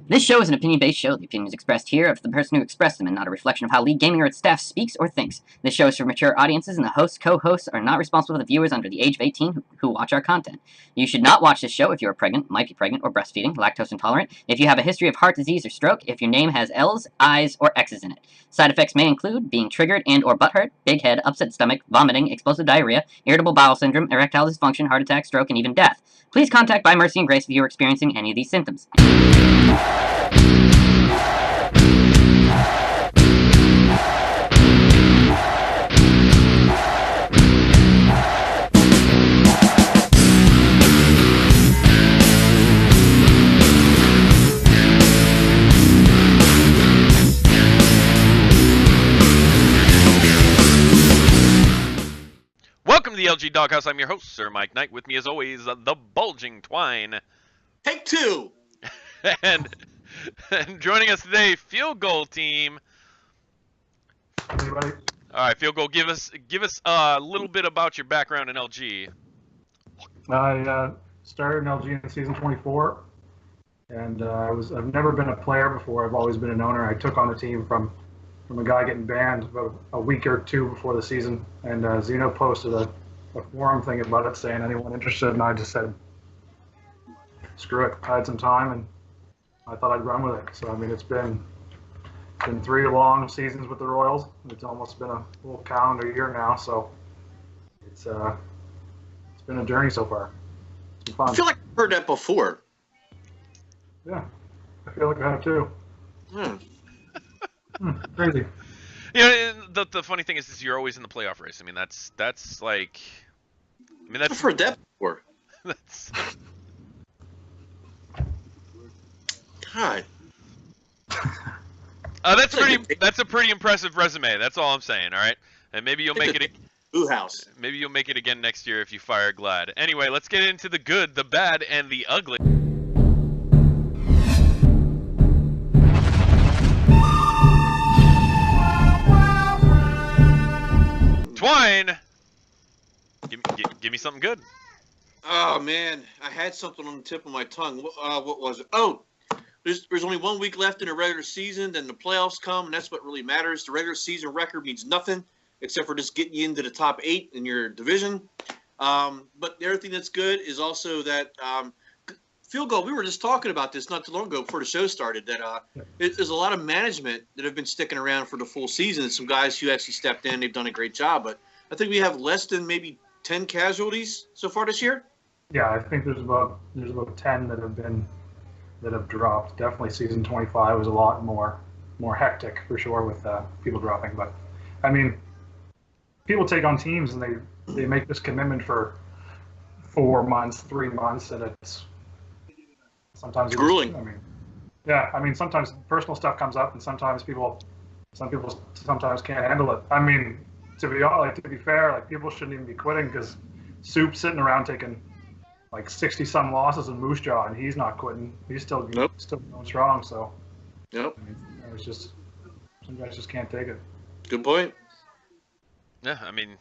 This show is an opinion-based show. The opinions expressed here are of the person who expressed them and not a reflection of how League Gaming or its staff speaks or thinks. This show is for mature audiences, and the hosts, co-hosts are not responsible for the viewers under the age of 18 who watch our content. You should not watch this show if you are pregnant, might be pregnant, or breastfeeding, lactose intolerant, if you have a history of heart disease or stroke, if your name has L's, I's, or X's in it. Side effects may include being triggered and or butthurt, big head, upset stomach, vomiting, explosive diarrhea, irritable bowel syndrome, erectile dysfunction, heart attack, stroke, and even death. Please contact By Mercy and Grace if you are experiencing any of these symptoms. Welcome to the LG Doghouse. I'm your host, Sir Mike Knight. With me, as always, the bulging Twine. Take two. and joining us today, Field Goal Team. Anybody? All right, Field Goal, give us a little bit about your background in LG. I started in LG in season 24, and I've never been a player before. I've always been an owner. I took on the team from a guy getting banned about a week or two before the season, and Zeno posted a forum thing about it saying anyone interested, and I just said, screw it. I had some time, and I thought I'd run with it. So I mean, it's been 3 long seasons with the Royals. It's almost been a full calendar year now, so it's been a journey so far. It's been fun. I feel like I've heard that before. Yeah, I feel like I have too. Crazy. You know, the funny thing is you're always in the playoff race. I mean, that's like, I've heard that before. that's God. that's a pretty impressive resume. That's all I'm saying. All right, and maybe you'll make it. Boo house. Maybe you'll make it again next year if you fire Glad. Anyway, let's get into the good, the bad, and the ugly. Twine, give me something good. Oh man, I had something on the tip of my tongue. What was it? Oh, there's only 1 week left in the regular season. Then the playoffs come, and that's what really matters. The regular season record means nothing except for just getting you into the top 8 in your division. But the other thing that's good is also that field goal. We were just talking about this not too long ago before the show started. That there's a lot of management that have been sticking around for the full season. And some guys who actually stepped in, they've done a great job. But I think we have less than maybe 10 casualties so far this year. Yeah, I think there's about 10 that have dropped. Definitely season 25 was a lot more hectic for sure with people dropping. But I mean, people take on teams and they make this commitment for 4 months, 3 months, and it's sometimes grueling. I mean, sometimes personal stuff comes up, and sometimes people sometimes can't handle it. I mean, to be fair, like people shouldn't even be quitting because Soup's sitting around taking like 60-some losses in Moose Jaw, and he's not quitting. He's still going strong. So, Yep. I mean, it's just some guys just can't take it. Good point. Yeah, I mean,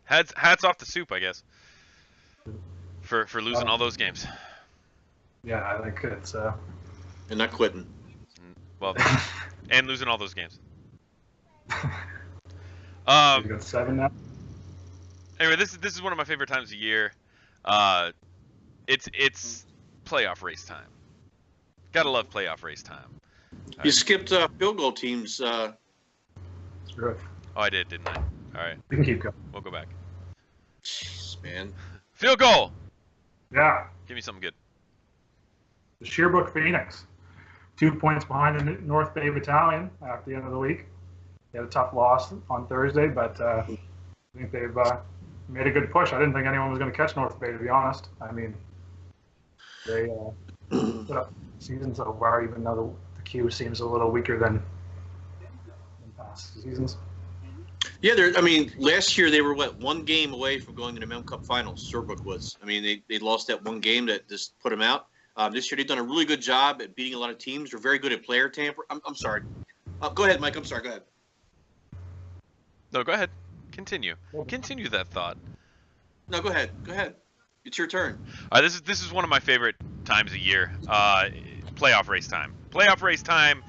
hats off to Soup, I guess, for losing all those games. Yeah, I think it's And not quitting. Well, and losing all those games. you got 7 now. Anyway, this is one of my favorite times of year. It's playoff race time. Gotta love playoff race time. You skipped field goal teams. Screw it. Oh, I did, didn't I? All right, We can keep going. we'll go back. Jeez, man. Field goal. Yeah, Give me something good. the Shearbrook Phoenix, 2 points behind the North Bay Battalion at the end of the week. They had a tough loss on Thursday, but I think they've made a good push. I didn't think anyone was going to catch North Bay, to be honest. I mean, they put up season so far, even though the queue seems a little weaker than past seasons. Yeah, last year they were one game away from going to the Mem Cup Finals. Sherbrooke was. I mean, they lost that one game that just put them out. This year they've done a really good job at beating a lot of teams. They're very good at player tamper. I'm sorry. Go ahead, Mike. I'm sorry. Go ahead. No, go ahead. Continue that thought. No, go ahead. It's your turn. This is one of my favorite times of year. playoff race time. Playoff race time,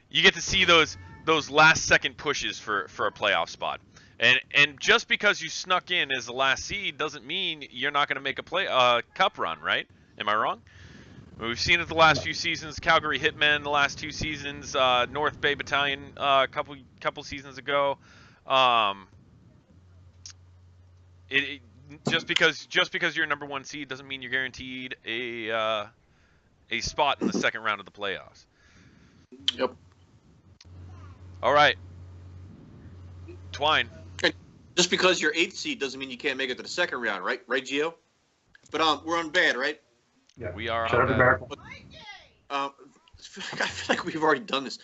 you get to see those last second pushes for a playoff spot. And just because you snuck in as the last seed doesn't mean you're not going to make a cup run, right? Am I wrong? We've seen it the last few seasons. Calgary Hitmen the last 2 seasons. North Bay Battalion a couple seasons ago. Just because you're a number 1 seed doesn't mean you're guaranteed a spot in the second round of the playoffs. Yep. All right, Twine. Just because you're 8th seed doesn't mean you can't make it to the second round, right? Right, Gio? But we're on bad, right? Yeah. We are Shout on out to bad. I feel like we've already done this.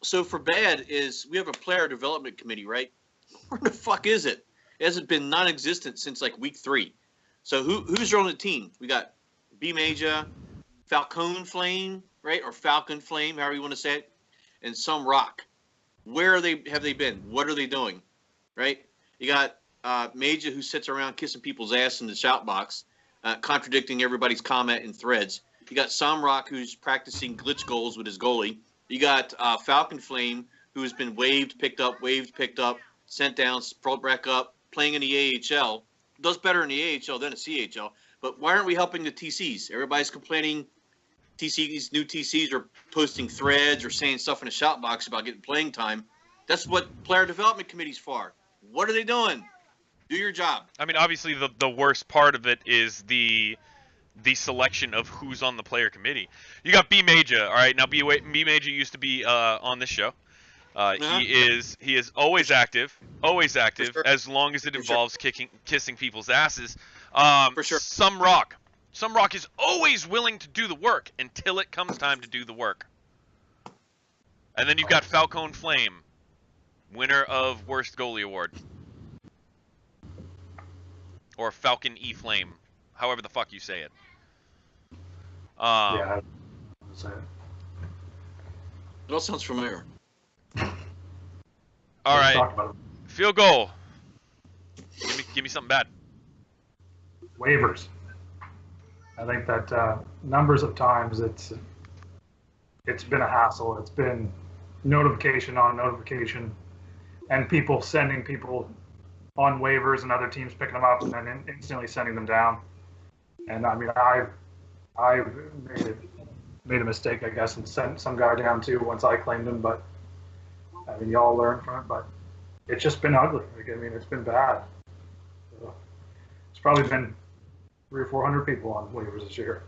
So for bad is we have a player development committee, right? Where the fuck is it? It hasn't been non-existent since like week 3. So who's on the team? We got B Major, Falcon Flame, right? Or Falcon Flame, however you want to say it, and some Rock. Where have they been? What are they doing? Right? You got Major, who sits around kissing people's ass in the shout box, contradicting everybody's comment in threads. You got Samrock, who's practicing glitch goals with his goalie. You got Falcon Flame, who has been waived, picked up, sent down, brought back up, playing in the AHL. Does better in the AHL than the CHL. But why aren't we helping the TCs? Everybody's complaining. These new TCs are posting threads or saying stuff in the shout box about getting playing time. That's what player development committee's for. What are they doing? Do your job. I mean, obviously, the worst part of it is the selection of who's on the player committee. You got B Major, all right. Now B Major used to be on this show. He is always active, sure. as long as it involves kissing people's asses. For sure. Some Rock is always willing to do the work until it comes time to do the work. And then you've got Falcon Flame, winner of Worst Goalie Award. Or Falcon E Flame, however the fuck you say it. Yeah. It all sounds familiar. All Let's right, talk about it. field goal. Give me something bad. Waivers. I think that numbers of times it's been a hassle. It's been notification on notification, and people sending people on waivers and other teams picking them up and then instantly sending them down. And I mean, I made a mistake, I guess, and sent some guy down too once I claimed him. But I mean, y'all learn from it. But it's just been ugly. Like, I mean, it's been bad. So, it's probably been 300 or 400 people on waivers this year.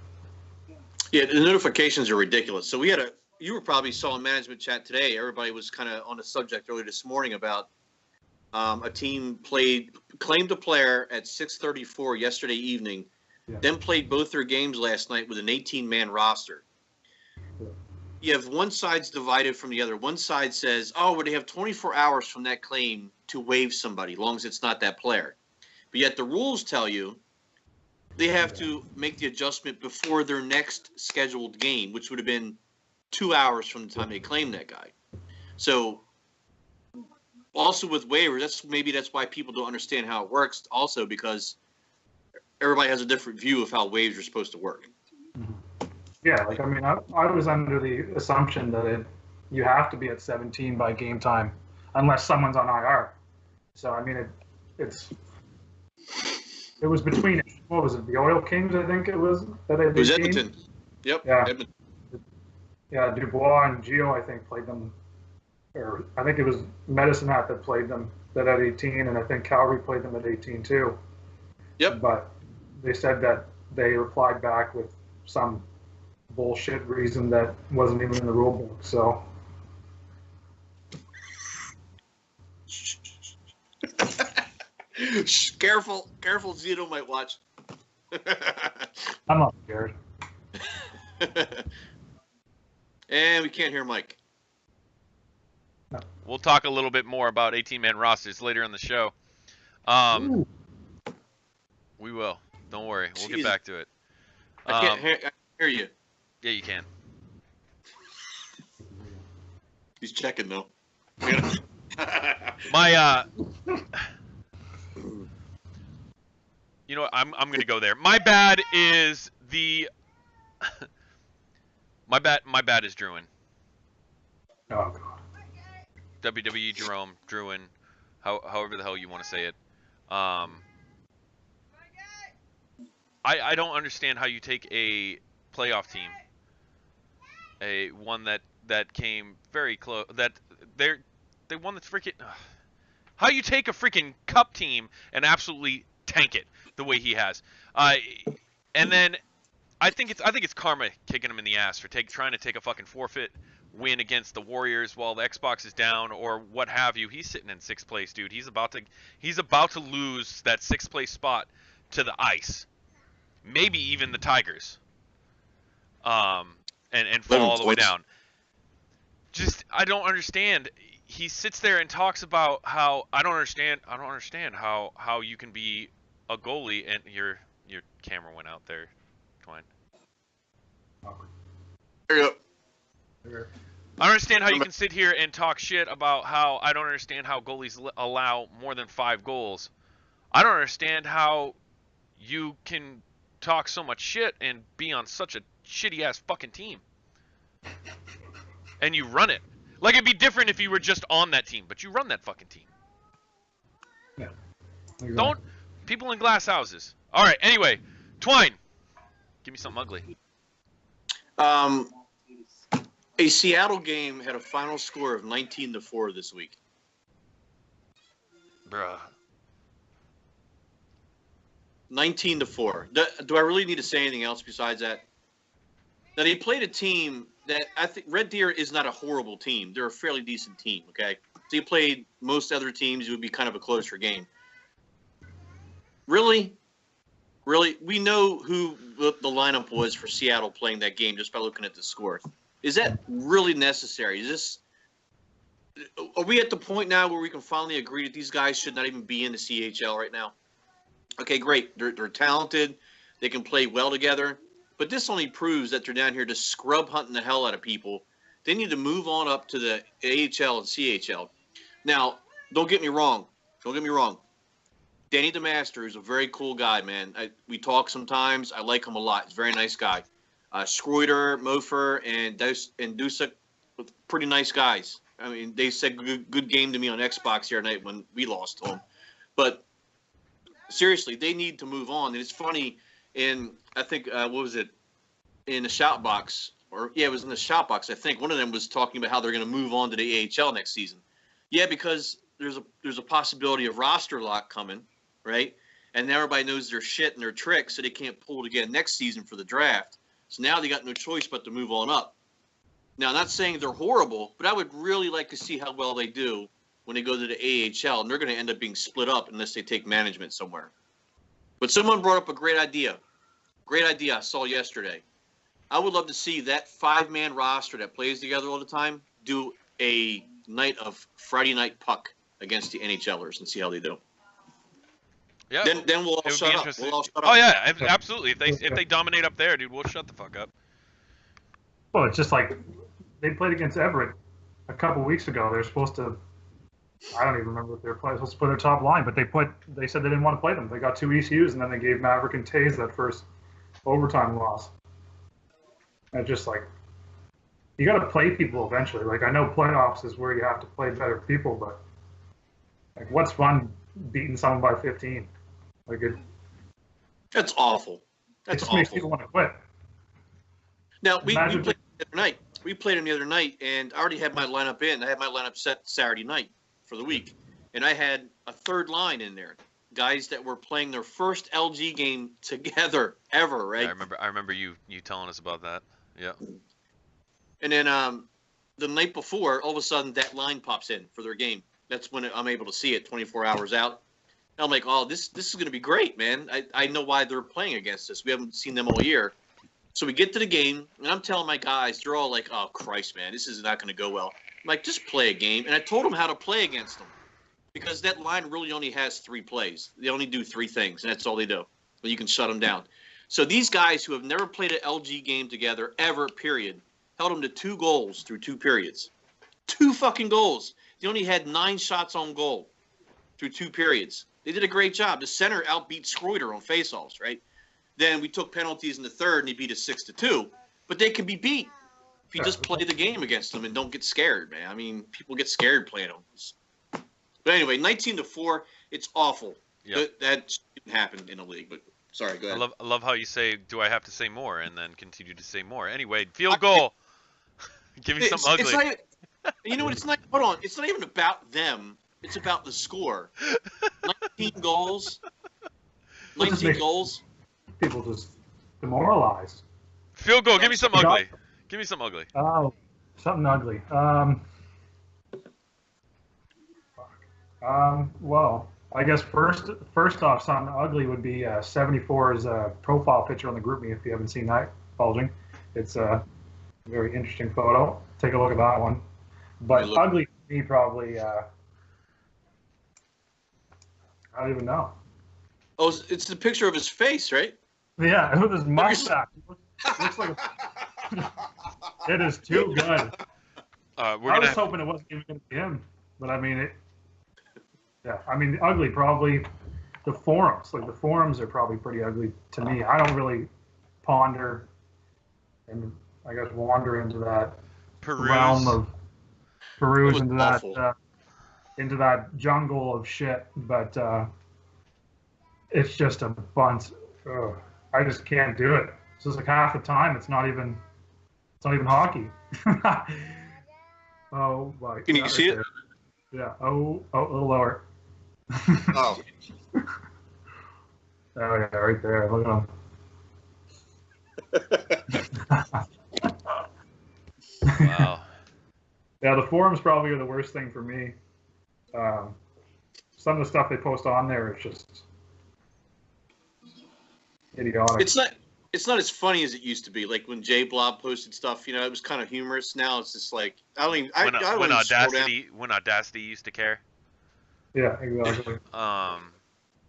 Yeah, the notifications are ridiculous. So you were probably saw in management chat today. Everybody was kind of on the subject earlier this morning about a team claimed a player at 6:34 yesterday evening, then played both their games last night with an 18-man roster. Yeah. You have one side's divided from the other. One side says, oh, well, they have 24 hours from that claim to waive somebody, as long as it's not that player. But yet the rules tell you they have to make the adjustment before their next scheduled game, which would have been 2 hours from the time they claimed that guy. So also with waivers, that's why people don't understand how it works. Also because everybody has a different view of how waivers are supposed to work. Yeah, like I mean, I was under the assumption that you have to be at 17 by game time, unless someone's on IR. So I mean, it was between, what was it, the Oil Kings, I think it was that they It was Edmonton. Yep. Yeah. Edmonton. Yeah, Dubois and Gio, I think, played them. Or I think it was Medicine Hat that played them that at 18, and I think Calgary played them at 18 too. Yep. But they said that they replied back with some bullshit reason that wasn't even in the rule book. So Careful, Zito might watch. I'm not scared. And we can't hear Mike. We'll talk a little bit more about 18-man rosters later in the show. We will. Don't worry. We'll get back to it. I can't hear you. Yeah, you can. He's checking though. My you know what? I'm gonna go there. My bad is the My bad is Druin. Oh god. WWE Jerome, Druin, however the hell you want to say it. I don't understand how you take a playoff team, one that came very close, that they won the freaking. How you take a freaking cup team and absolutely tank it the way he has, and then I think it's karma kicking him in the ass for trying to take a fucking forfeit win against the Warriors while the Xbox is down or what have you. He's sitting in 6th place, dude. He's about to lose that 6th place spot to the Ice, maybe even the Tigers, and fall all the way down. Just I don't understand. He sits there and talks about how I don't understand how you can be a goalie, and your camera went out there, Twine. There you There. I don't understand how you can sit here and talk shit about how I don't understand how goalies allow more than 5 goals. I don't understand how you can talk so much shit and be on such a shitty ass fucking team. And you run it. Like it'd be different if you were just on that team, but you run that fucking team. Yeah. Don't people in glass houses. All right, anyway, Twine. Give me something ugly. A Seattle game had a final score of 19-4 this week. Bruh. 19-4. Do I really need to say anything else besides that? That he played a team that I think Red Deer is not a horrible team. They're a fairly decent team, okay? So he played most other teams, it would be kind of a closer game. Really? Really? We know who the lineup was for Seattle playing that game just by looking at the score. Is that really necessary? Are we at the point now where we can finally agree that these guys should not even be in the CHL right now? Okay, great. They're talented. They can play well together. But this only proves that they're down here just scrub hunting the hell out of people. They need to move on up to the AHL and CHL. Now, don't get me wrong. Danny DeMaster is a very cool guy, man. We talk sometimes. I like him a lot. He's a very nice guy. Schroeder, Mofer, and Dusek, pretty nice guys. I mean, they said good game to me on Xbox the other night when we lost to them. But seriously, they need to move on. And it's funny, I think, what was it, in the shout box, it was in the shout box, I think. One of them was talking about how they're going to move on to the AHL next season. Yeah, because there's a possibility of roster lock coming, right? And now everybody knows their shit and their tricks, so they can't pull it again next season for the draft. So now they got no choice but to move on up. Now, I'm not saying they're horrible, but I would really like to see how well they do when they go to the AHL, and they're going to end up being split up unless they take management somewhere. But someone brought up a great idea. Great idea I saw yesterday. I would love to see that 5-man roster that plays together all the time do a night of Friday night puck against the NHLers and see how they do. Yeah, then we'll all shut up. Oh yeah, absolutely. If they dominate up there, dude, we'll shut the fuck up. Well, it's just like they played against Everett a couple weeks ago. They're supposed to. I don't even remember if they were supposed to play their top line, but they said they didn't want to play them. They got 2 ECUs, and then they gave Maverick and Taze that first overtime loss. And just like you got to play people eventually. Like I know playoffs is where you have to play better people, but like what's fun beating someone by 15? Like that's awful. It just makes people want to quit. Now we played them the other night. We played them the other night, and I already had my lineup in. I had my lineup set Saturday night for the week, and I had a third line in there, guys that were playing their first LG game together ever. Right? Yeah, I remember you telling us about that. Yeah. And then the night before, all of a sudden that line pops in for their game. That's when I'm able to see it 24 hours out. And I'm like, oh, this is going to be great, man. I know why they're playing against us. We haven't seen them all year. So we get to the game, and I'm telling my guys, they're all like, oh, Christ, man, this is not going to go well. I'm like, just play a game. And I told them how to play against them because that line really only has 3 plays. They only do 3 things, and that's all they do. But you can shut them down. So these guys who have never played an LG game together ever, period, held them to 2 goals through 2 periods. 2 fucking goals. They only had 9 shots on goal through 2 periods. They did a great job. The center outbeat Schroeder on faceoffs, right? Then we took penalties in the third, and he beat us 6-2. But they can be beat. if you just play the game against them and don't get scared, man. I mean, people get scared playing them. But anyway, 19-4, it's awful. Yep. That shouldn't happen in a league. But sorry, go ahead. I love how you say, "Do I have to say more?" and then continue to say more. Anyway, field goal. Give me something ugly. It's not, you know what? It's not. Hold on. It's not even about them. It's about the score. 19 goals. 19 goals. People just demoralized. Field goal. Give me something ugly. Give me something ugly. Oh, something ugly. Well, I guess first off, something ugly would be 74's profile picture on the group me. If you haven't seen that, bulging, it's a very interesting photo. Take a look at that one. But ugly to me, probably. I don't even know. Oh, it's the picture of his face, right? Yeah, with his mustache. Looks like it is too good. I was hoping it wasn't even going to be him, but I mean it. Yeah, I mean ugly. Probably the forums. Like the forums are probably pretty ugly to me. I don't really ponder and I guess wander into that realm of peruse into that jungle of shit. But it's just a bunch. I just can't do it. It's just like half the time. It's not even hockey. Oh, like, can you see it? Yeah. Oh, a little lower. Oh. Oh yeah, right there. Look at him. Wow. Yeah, the forums probably are the worst thing for me. Some of the stuff they post on there is just idiotic. It's not as funny as it used to be. Like when Jay Blob posted stuff, it was kind of humorous. Now it's just like when Audacity used to care. Yeah, exactly.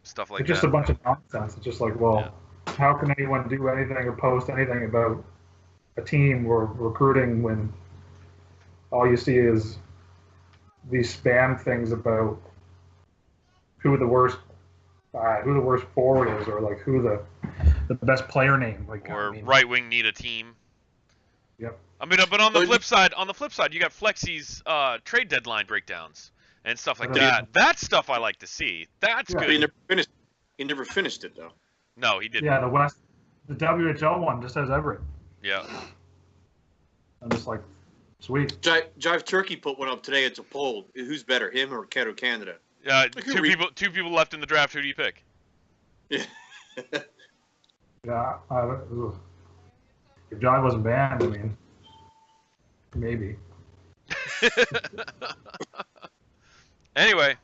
Stuff like it's just that. a bunch of nonsense. It's just like, well, how can anyone do anything or post anything about a team or recruiting when all you see is these spam things about who the worst forward is, or like who the best player name, like, or right wing need a team. Yep. I mean, but on the flip side, you got Flexi's trade deadline breakdowns and stuff like that. That's stuff I like to see. That's good. He never finished it though. No, he didn't. Yeah, the WHL one just has Everett. Yeah. I'm just like, sweet. Jive Turkey put one up today. It's a poll. Who's better, him or Canada? Two people left in the draft. Who do you pick? Yeah. Yeah. If Jive wasn't banned, I mean, maybe. Anyway.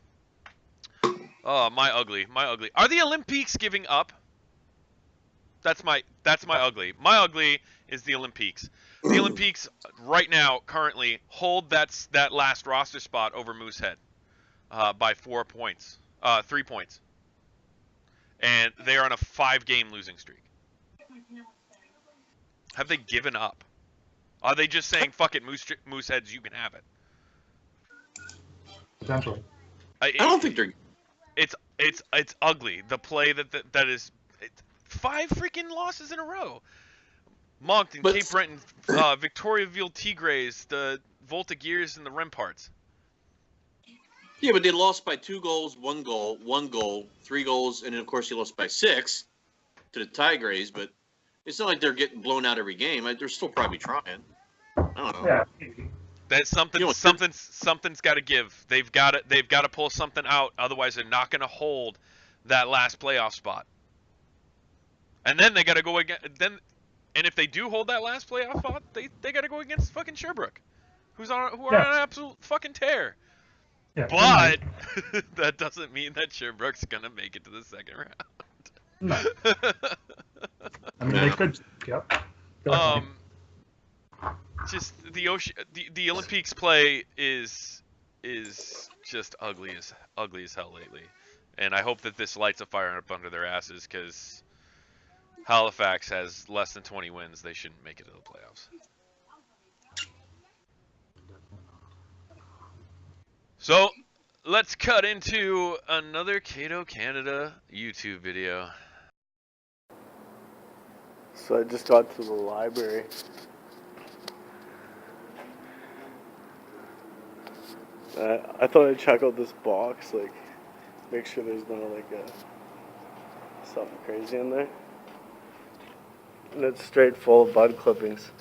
Oh, my ugly. Are the Olympics giving up? That's my ugly. My ugly is the Olympics. The Olympics right now currently hold that last roster spot over Moosehead by 4 points, 3 points, and they are on a 5-game losing streak. Have they given up? Are they just saying "fuck it, Mooseheads, you can have it"? Potentially. I don't think they're. It's ugly. The play that is 5 freaking losses in a row. Moncton, Cape Breton, Victoriaville Tigres, the Volta Gears, and the Remparts. Yeah, but they lost by 2 goals, 1 goal, 3 goals, and then of course they lost by 6 to the Tigres. But it's not like they're getting blown out every game. They're still probably trying. I don't know. Yeah. That's something's got to give. They've got to pull something out. Otherwise, they're not going to hold that last playoff spot. And then they got to go again. And if they do hold that last playoff spot, they got to go against fucking Sherbrooke, who are on an absolute fucking tear. Yeah, but that doesn't mean that Sherbrooke's gonna make it to the second round. No. I mean, they could. Yep. Definitely. Just the Olympics play is just ugly as hell lately, and I hope that this lights a fire up under their asses, because Halifax has less than 20 wins. They shouldn't make it to the playoffs. So let's cut into another Cato Canada YouTube video. So I just got to the library. I thought I'd check out this box, like, make sure there's no, like, something crazy in there. And it's straight full of bud clippings.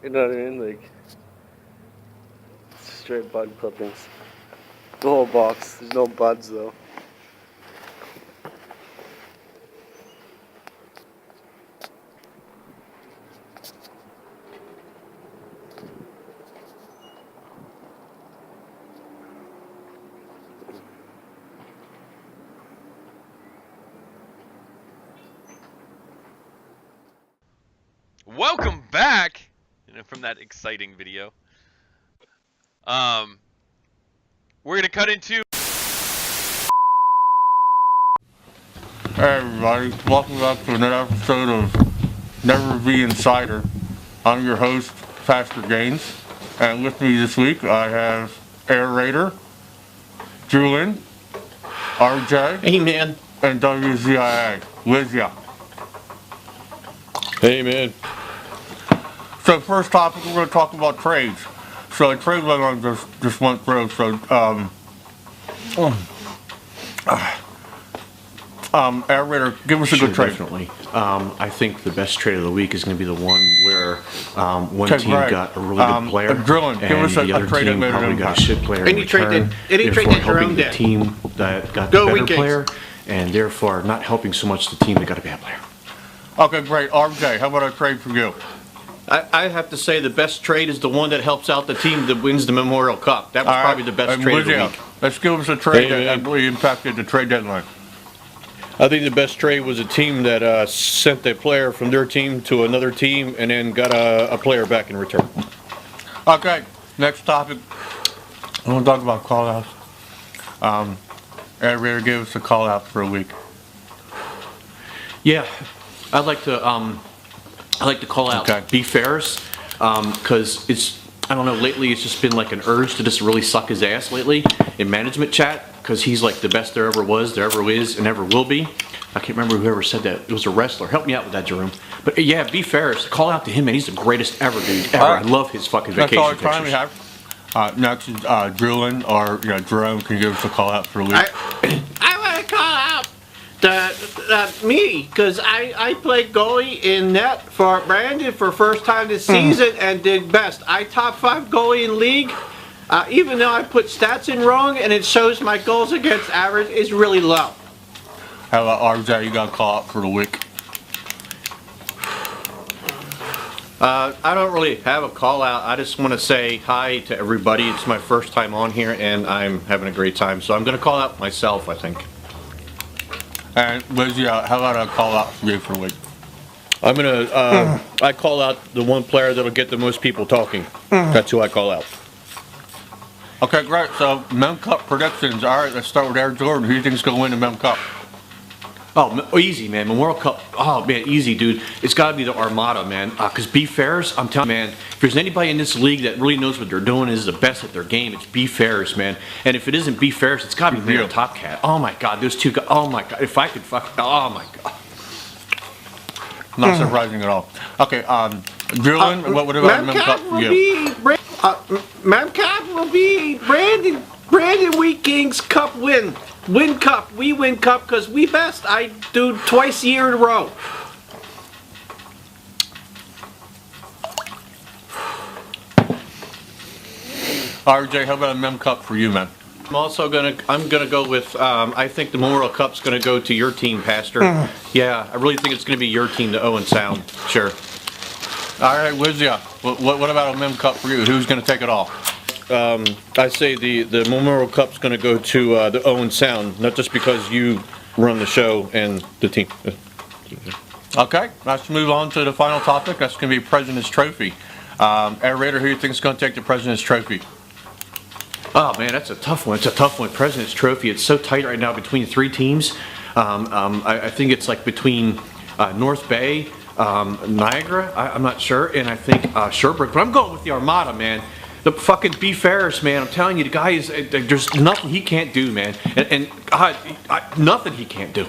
You know what I mean? Like, it's straight bud clippings. The whole box. There's no buds, though. Welcome back from that exciting video. We're gonna cut into. Hey everybody, welcome back to another episode of Never Be Insider. I'm your host, Pastor Gaines, and with me this week I have Air Raider, Julian, RJ, Hey man. and WZIA. With ya. Hey man. So first topic, we're going to talk about trades. So a trade deadline just went through. So Air Raider, give us a good trade. Definitely. I think the best trade of the week is going to be the one where one Okay, team great. got a really good player, Drilling, give and us the a other trade that team made an probably got a impact. shit player. Any in trade return, that therefore Jerome helping the did. team that got Go the better Wingate. player, and therefore not helping so much the team that got a bad player. Okay, great. RJ, how about a trade for you? I have to say the best trade is the one that helps out the team that wins the Memorial Cup. That was All probably right, the best and trade of the Lydia, week. let's give us a trade Hey, that man. really impacted the trade deadline. I think the best trade was a team that sent a player from their team to another team and then got a player back in return. Okay, next topic. I want to talk about call-outs. Air Raider gave us a call-out for a week. Yeah, I'd like to call out Okay. B. Ferris, because I don't know, lately it's just been like an urge to just really suck his ass lately in management chat, because he's like the best there ever was, there ever is, and ever will be. I can't remember whoever said that. It was a wrestler. Help me out with that, Jerome. But yeah, B. Ferris, call out to him, man. He's the greatest ever, dude. Ever. All right. I love his fucking That's vacation all the time we pictures. have. Next is Drulin, or Jerome can give us a call-out for a week. I want to call out me, because I played goalie in net for Brandon for first time this season and did best. I top 5 goalie in league, even though I put stats in wrong and it shows my goals against average is really low. How about RJ, you got a call-out for the week? I don't really have a call out. I just want to say hi to everybody. It's my first time on here and I'm having a great time. So I'm going to call out myself, I think. And Lizzie, how about a call-out for you for a week? I'm gonna I call out the one player that'll get the most people talking. That's who I call out. Okay, great. So, Mem Cup predictions. All right, let's start with Air Jordan. Who do you think is going to win the Mem Cup? Oh, easy, man. Memorial Cup. Oh, man, easy, dude. It's got to be the Armada, man. Because B. Ferris, I'm telling you, man, if there's anybody in this league that really knows what they're doing, is the best at their game, it's B. Ferris, man. And if it isn't B. Ferris, it's got to be Mayor Top Cat. Oh, my God, those two guys. Oh, my God. If I could oh, my God. Not surprising at all. Okay, Drillin, what about Mem Cup for you? Memcap will be Brandon Wheat King's Cup win. Win Cup. We win Cup because we best. I do twice a year in a row. RJ, how about a Mem Cup for you, man? I'm gonna go with I think the Memorial Cup's gonna go to your team, Pastor. Yeah, I really think it's gonna be your team, the Owen Sound. Sure. All right, Wizia, what about a Mem Cup for you? Who's going to take it all? I say the Memorial Cup's gonna go to the Owen Sound, not just because you run the show and the team. Okay, let's move on to the final topic. That's going to be President's Trophy. Air Raider, who do you think is going to take the President's Trophy? Oh, man, that's a tough one. It's a tough one. President's Trophy. It's so tight right now between 3 teams. I think it's like between North Bay, Niagara, I'm not sure, and I think Sherbrooke. But I'm going with the Armada, man. The fucking B. Ferris, man. I'm telling you, the guy is, there's nothing he can't do, man. And nothing he can't do.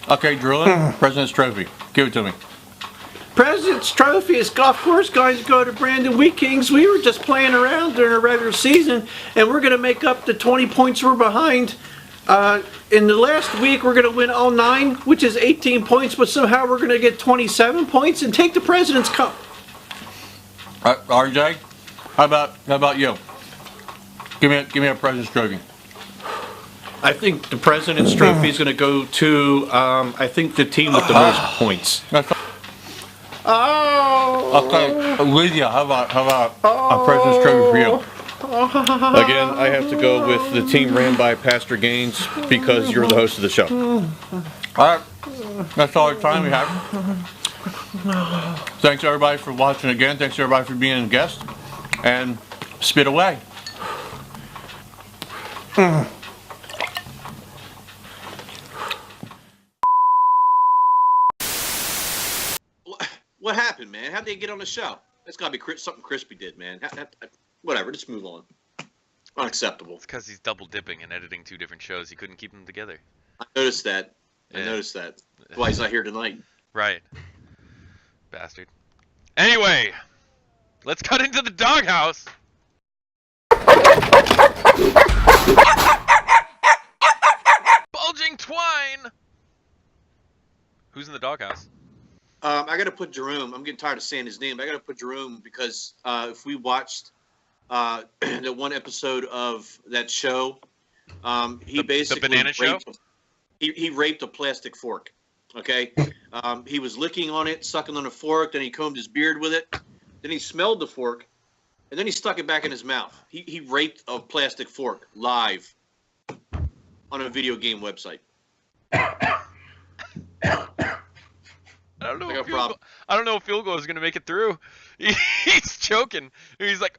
Okay, Drillin, President's Trophy. Give it to me. President's Trophy is golf course going to go to Brandon Wheat Kings. We were just playing around during a regular season, and we're going to make up the 20 points we're behind. In the last week, we're going to win all 9, which is 18 points, but somehow we're going to get 27 points and take the President's Cup. RJ, how about you? Give me a President's Trophy. I think the President's Trophy is going to go to, I think, the team with the most points. Oh. Okay, Lydia, how about a President's Trophy for you? Again, I have to go with the team ran by Pastor Gaines because you're the host of the show. All right, that's all the time we have. Thanks everybody for watching again. Thanks everybody for being a guest. And spit away. What happened, man? How'd they get on the show? That's got to be something Crispy did, man. Whatever, just move on. Unacceptable. It's because he's double dipping and editing 2 different shows. He couldn't keep them together. I noticed that. Yeah. I noticed that. That's why he's not here tonight. Right. Bastard. Anyway, let's cut into the doghouse. Bulging twine. Who's in the doghouse? I got to put Jerome. I'm getting tired of saying his name. I got to put Jerome because if we watched the one episode of that show, he basically the banana show. He raped a plastic fork. Okay, he was licking on it, sucking on the fork. Then he combed his beard with it. Then he smelled the fork, and then he stuck it back in his mouth. He raped a plastic fork live on a video game website. I don't know if field goal is going to make it through. He's choking. He's like,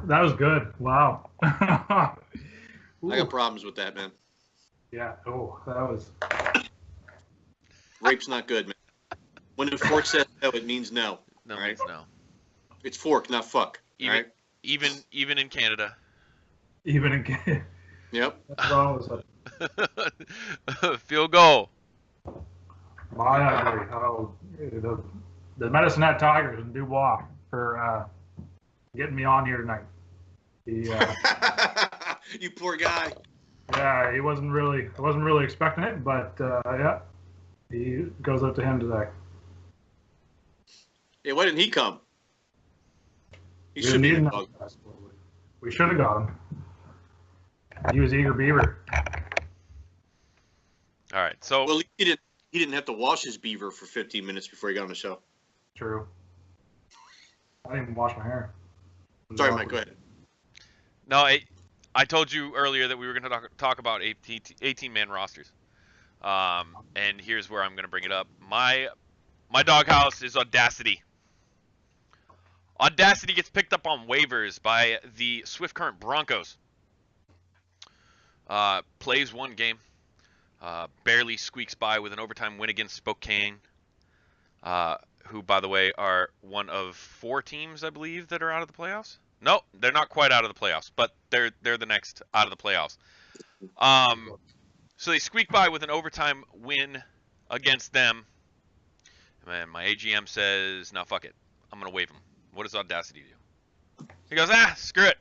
That was good. Wow. I got problems with that, man. Yeah. Oh, that was. Rape's not good, man. When the fork says no, it means no. no, All right? means no. It's fork, not fuck. Even, all right? even in Canada. Even again. Yep. What's wrong with it? Field goal. I agree. Oh, the Medicine Hat Tigers and Dubois for getting me on here tonight. He, you poor guy. yeah, I wasn't really expecting it, but yeah, he goes up to him today. Yeah, why didn't he come? He We should be didn't in need the him. dog. We should have got him. He was eager beaver. All right, so Well, he didn't have to wash his beaver for 15 minutes before he got on the show. True. I didn't even wash my hair. Sorry, Mike. Go ahead. no, I told you earlier that we were going to talk about 18-man rosters, and here's where I'm going to bring it up. My doghouse is Audacity. Audacity gets picked up on waivers by the Swift Current Broncos. Plays 1 game. Barely squeaks by with an overtime win against Spokane, who, by the way, are one of 4 teams, I believe, that are out of the playoffs. No, they're not quite out of the playoffs, but they're the next out of the playoffs. So they squeak by with an overtime win against them. Man, my AGM says, "No, fuck it, I'm gonna waive him." What does Audacity do? He goes, screw it.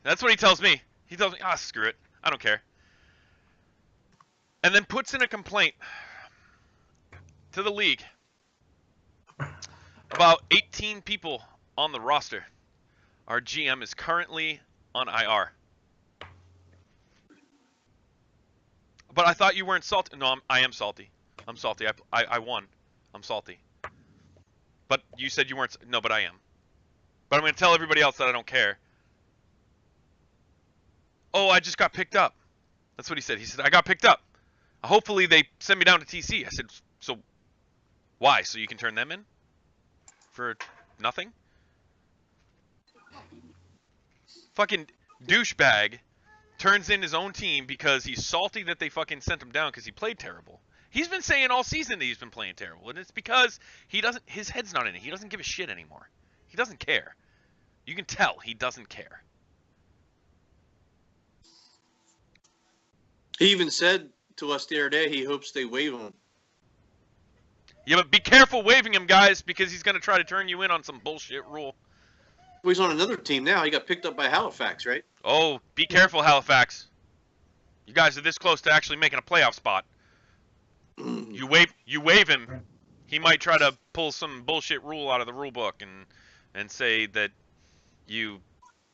That's what he tells me. He tells me, screw it, I don't care. And then puts in a complaint to the league about 18 people on the roster. Our GM is currently on IR. But I thought you weren't salty. No, I am salty. I'm salty. I won. I'm salty. But you said you weren't. No, but I am. But I'm going to tell everybody else that I don't care. Oh, I just got picked up. That's what he said. He said, I got picked up. Hopefully they send me down to TC. I said, so why? So you can turn them in? For nothing? Fucking douchebag turns in his own team because he's salty that they fucking sent him down because he played terrible. He's been saying all season that he's been playing terrible, and it's because his head's not in it. He doesn't give a shit anymore. He doesn't care. You can tell he doesn't care. He even said to us the other day he hopes they waive him. Yeah, but be careful waving him, guys, because he's going to try to turn you in on some bullshit rule. Well, he's on another team now. He got picked up by Halifax, right? Oh, be careful, Halifax. You guys are this close to actually making a playoff spot. You wave him, he might try to pull some bullshit rule out of the rule book and say that you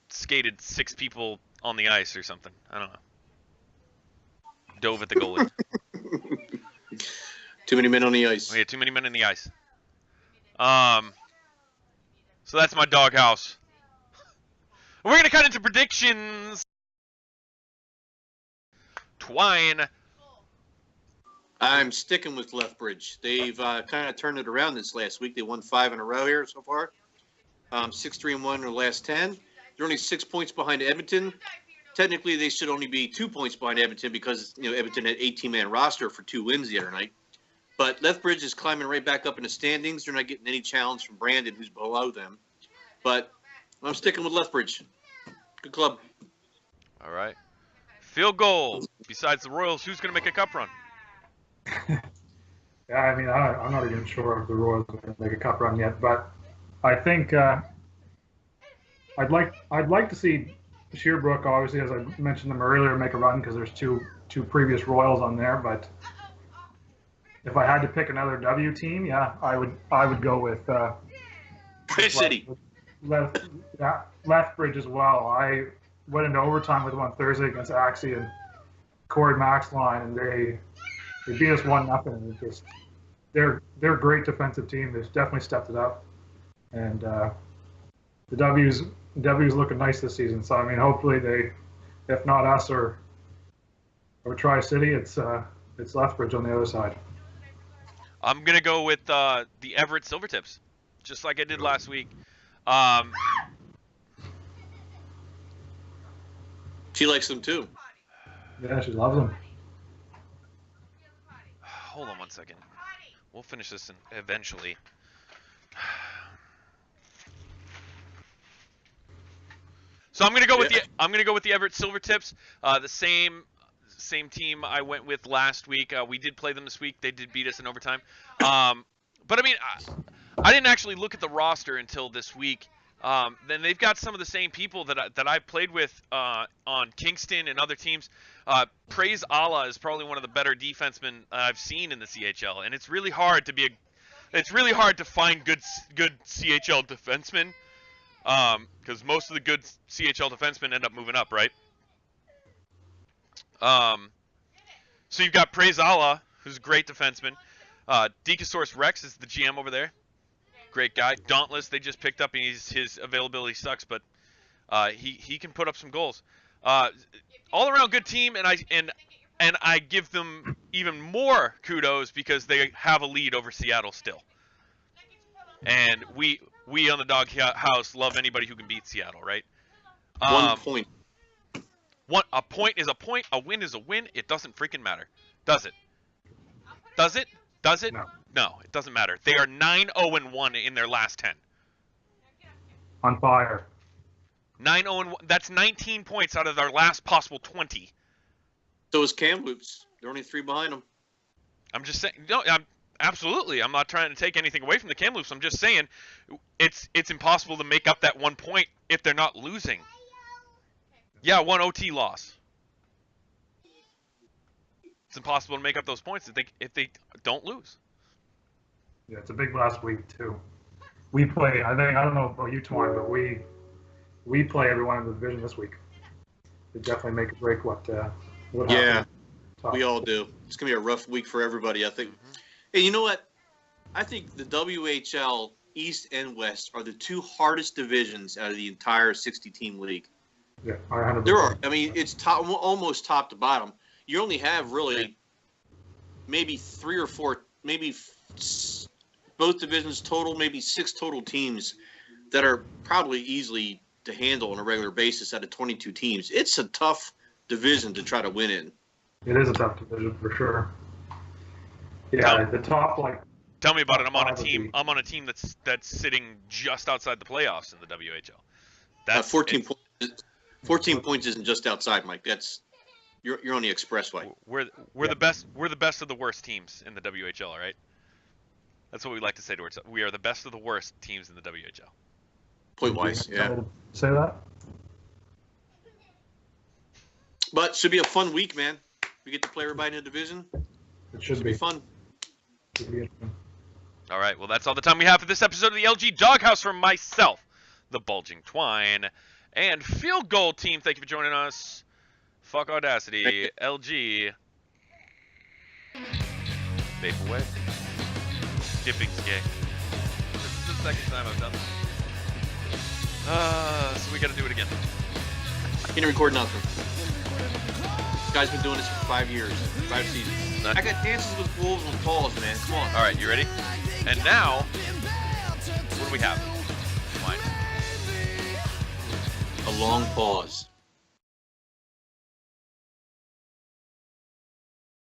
skated 6 people on the ice or something. I don't know. Dove at the goalie. Too many men on the ice. Oh, yeah, too many men in the ice. So that's my doghouse. We're gonna cut into predictions. Twine. I'm sticking with Lethbridge. They've kind of turned it around this last week. They won 5 in a row here so far. 6-3-1 in their last 10. They're only 6 points behind Edmonton. Technically, they should only be 2 points behind Edmonton because Edmonton had 18-man roster for 2 wins the other night. But Lethbridge is climbing right back up in the standings. They're not getting any challenge from Brandon, who's below them. But I'm sticking with Lethbridge. Good club. All right. Field goal. Besides the Royals, who's going to make a cup run? Yeah, I mean, I'm not even sure if the Royals are going to make a cup run yet, but I think I'd like to see Sherbrooke, obviously, as I mentioned them earlier, make a run because there's two previous Royals on there. But if I had to pick another W team, yeah, I would go with City. Lethbridge as well. I went into overtime with them on Thursday against Axie and Corey Mack's line, and they beat us 1-0. It's just they're a great defensive team. They've definitely stepped it up, and the W's looking nice this season. So I mean, hopefully they, if not us or Tri-City, it's Lethbridge on the other side. I'm gonna go with the Everett Silvertips, just like I did last week. She likes them too. Yeah, she loves them. Hold on 1 second. We'll finish this eventually. So I'm gonna go with the Everett Silvertips, the same team I went with last week. We did play them this week. They did beat us in overtime. But I mean, I didn't actually look at the roster until this week. Then they've got some of the same people that I played with on Kingston and other teams. Praise Allah is probably one of the better defensemen I've seen in the CHL, and it's really hard to find good CHL defensemen, because most of the good CHL defensemen end up moving up, right? So you've got Praise Allah, who's a great defenseman. Decasaurus Rex is the GM over there. Great guy. Dauntless, they just picked up, and his availability sucks, but he can put up some goals. All around good team, and I give them even more kudos because they have a lead over Seattle still. And we on the Dog House love anybody who can beat Seattle, right? 1 point. A point is a point. A win is a win. It doesn't freaking matter, does it? Does it? Does it? No, it doesn't matter. They are 9-0-1 in their last 10. On fire. 9-0-1. That's 19 points out of their last possible 20. So is Kamloops. They're only 3 behind them. I'm just saying. No, absolutely. I'm not trying to take anything away from the Kamloops. I'm just saying it's impossible to make up that 1 point if they're not losing. Yeah, 1 OT loss. It's impossible to make up those points if they don't lose. Yeah, it's a big last week too. We play. I don't know about you, Twine, but we play everyone in the division this week. It definitely make or break what happens. Yeah, we all do. It's gonna be a rough week for everybody, I think. Mm-hmm. Hey, you know what? I think the WHL East and West are the 2 hardest divisions out of the entire 60-team league. Yeah, 100%. There are. I mean, it's almost top to bottom. You only have really maybe 3 or 4, maybe both divisions total, maybe 6 total teams that are probably easily to handle on a regular basis out of 22 teams. It's a tough division to try to win in. It is a tough division for sure. Yeah, the top Tell me about it. I'm on a team that's sitting just outside the playoffs in the WHL. That's 14 points. 14 points isn't just outside, Mike. That's you're on the expressway. We're the best. We're the best of the worst teams in the WHL, right? That's what we like to say to ourselves. We are the best of the worst teams in the WHL. Point wise, yeah. Say that. But should be a fun week, man. We get to play everybody in the division. It should Be fun. Should be interesting. All right, well, that's all the time we have for this episode of the LG Doghouse from myself, the Bulging Twine, and Field Goal Team. Thank you for joining us. Fuck Audacity, LG. Vaporwave. Skipping's gay. This is the second time I've done this. So we gotta do it again. Can't record nothing. This guy's been doing this for 5 years, 5 seasons. Nice. I got Dances with Wolves with Paws, man. Come on. All right, you ready? And now, what do we have? Fine. A long pause.